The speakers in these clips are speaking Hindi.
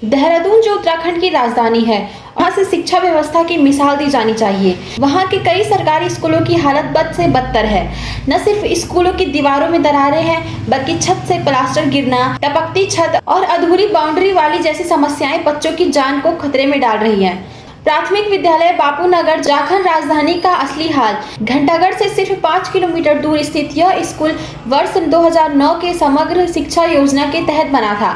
देहरादून जो उत्तराखंड की राजधानी है, वहाँ से शिक्षा व्यवस्था की मिसाल दी जानी चाहिए। वहाँ के कई सरकारी स्कूलों की हालत बद से बदतर है। न सिर्फ स्कूलों की दीवारों में दरारें हैं, बल्कि छत से प्लास्टर गिरना, टपकती छत और अधूरी बाउंड्री वाली जैसी समस्याएं बच्चों की जान को खतरे में डाल रही हैं। प्राथमिक विद्यालय बापूनगर झारखंड राजधानी का असली हाल। घंटागढ़ से सिर्फ 5 किलोमीटर दूर स्थित यह स्कूल वर्ष 2009 के समग्र शिक्षा योजना के तहत बना था।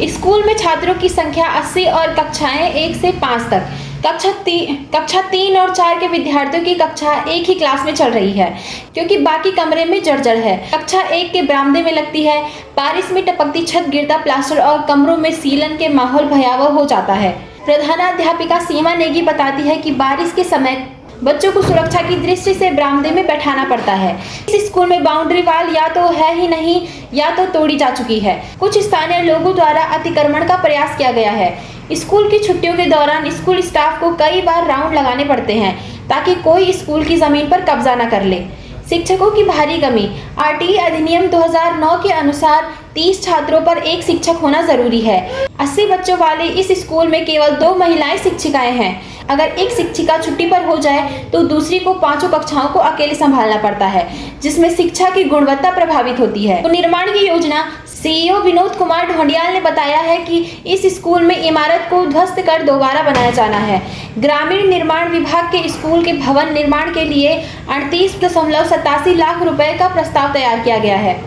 स्कूल में छात्रों की संख्या 80 और कक्षाएं 1 से 5 तक। कक्षा 3 और 4 के विद्यार्थियों की कक्षा एक ही क्लास में चल रही है, क्योंकि बाकी कमरे में जर्जर है। कक्षा 1 के बरामदे में लगती है। बारिश में टपकती छत, गिरता प्लास्टर और कमरों में सीलन के माहौल भयावह हो जाता है। प्रधानाध्यापिका सीमा नेगी बताती है कि बारिश के समय बच्चों को सुरक्षा की दृष्टि से बरामदे में बैठाना पड़ता है। इस स्कूल में बाउंड्री वाल या तो है ही नहीं या तो तोड़ी जा चुकी है। कुछ स्थानीय लोगों द्वारा अतिक्रमण का प्रयास किया गया है। स्कूल की छुट्टियों के दौरान स्कूल स्टाफ को कई बार राउंड लगाने पड़ते हैं ताकि कोई स्कूल की जमीन पर कब्जा न कर ले। शिक्षकों की भारी कमी। आरटीई अधिनियम 2009 के अनुसार 30 छात्रों पर एक शिक्षक होना जरूरी है। 80 बच्चों वाले इस स्कूल में केवल 2 महिलाएं शिक्षिकाएं हैं। अगर एक शिक्षिका छुट्टी पर हो जाए तो दूसरी को 5 कक्षाओं को अकेले संभालना पड़ता है, जिसमें शिक्षा की गुणवत्ता प्रभावित होती है। तो निर्माण की योजना। सीईओ विनोद कुमार ढोंडियाल ने बताया है कि इस स्कूल में इमारत को ध्वस्त कर दोबारा बनाया जाना है। ग्रामीण निर्माण विभाग के स्कूल के भवन निर्माण के लिए 38.87 लाख रुपए का प्रस्ताव तैयार किया गया है।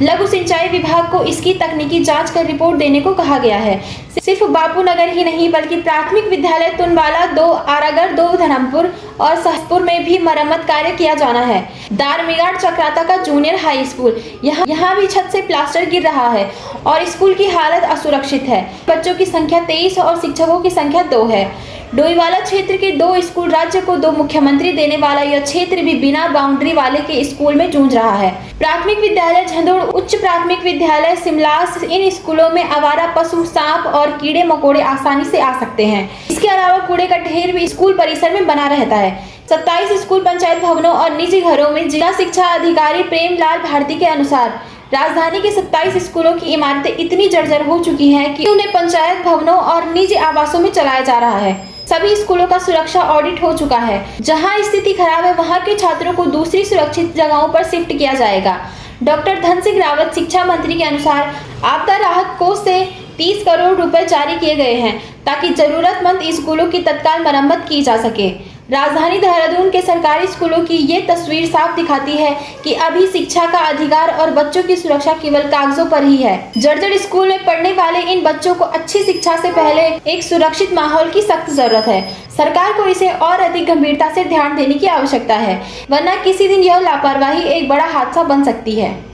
लघु सिंचाई विभाग को इसकी तकनीकी जांच कर रिपोर्ट देने को कहा गया है। सिर्फ बापूनगर ही नहीं, बल्कि प्राथमिक विद्यालय तुनवाला 2, आरागढ़ 2, धर्मपुर और सहसपुर में भी मरम्मत कार्य किया जाना है। दारमीघाट चक्राता का जूनियर हाई स्कूल, यहाँ भी छत से प्लास्टर गिर रहा है और स्कूल की हालत असुरक्षित है। बच्चों की संख्या 23 और शिक्षकों की संख्या 2 है। डोईवाला क्षेत्र के 2 स्कूल, राज्य को 2 मुख्यमंत्री देने वाला यह क्षेत्र भी बिना बाउंड्री वाले के स्कूल में जूझ रहा है। प्राथमिक विद्यालय झंदोड़, उच्च प्राथमिक विद्यालय सिमलास, इन स्कूलों में आवारा पशु, सांप और कीड़े मकोड़े आसानी से आ सकते हैं। इसके अलावा कूड़े का ढेर भी स्कूल परिसर में बना रहता है। 27 स्कूल पंचायत भवनों और निजी घरों में जिला शिक्षा अधिकारी प्रेमलाल भारती के अनुसार राजधानी के 27 स्कूलों की इमारतें इतनी जर्जर हो चुकी हैं कि उन्हें पंचायत भवनों और निजी आवासों में चलाया जा रहा है। सभी स्कूलों का सुरक्षा ऑडिट हो चुका है। जहां स्थिति खराब है, वहां के छात्रों को दूसरी सुरक्षित जगहों पर शिफ्ट किया जाएगा। डॉक्टर धन सिंह रावत, शिक्षा मंत्री के अनुसार आपदा राहत कोष से 30 करोड़ रुपए जारी किए गए हैं ताकि जरूरतमंद स्कूलों की तत्काल मरम्मत की जा सके। राजधानी देहरादून के सरकारी स्कूलों की ये तस्वीर साफ दिखाती है कि अभी शिक्षा का अधिकार और बच्चों की सुरक्षा केवल कागजों पर ही है। जर्जर स्कूल में पढ़ने वाले इन बच्चों को अच्छी शिक्षा से पहले एक सुरक्षित माहौल की सख्त जरूरत है। सरकार को इसे और अधिक गंभीरता से ध्यान देने की आवश्यकता है, वरना किसी दिन यह लापरवाही एक बड़ा हादसा बन सकती है।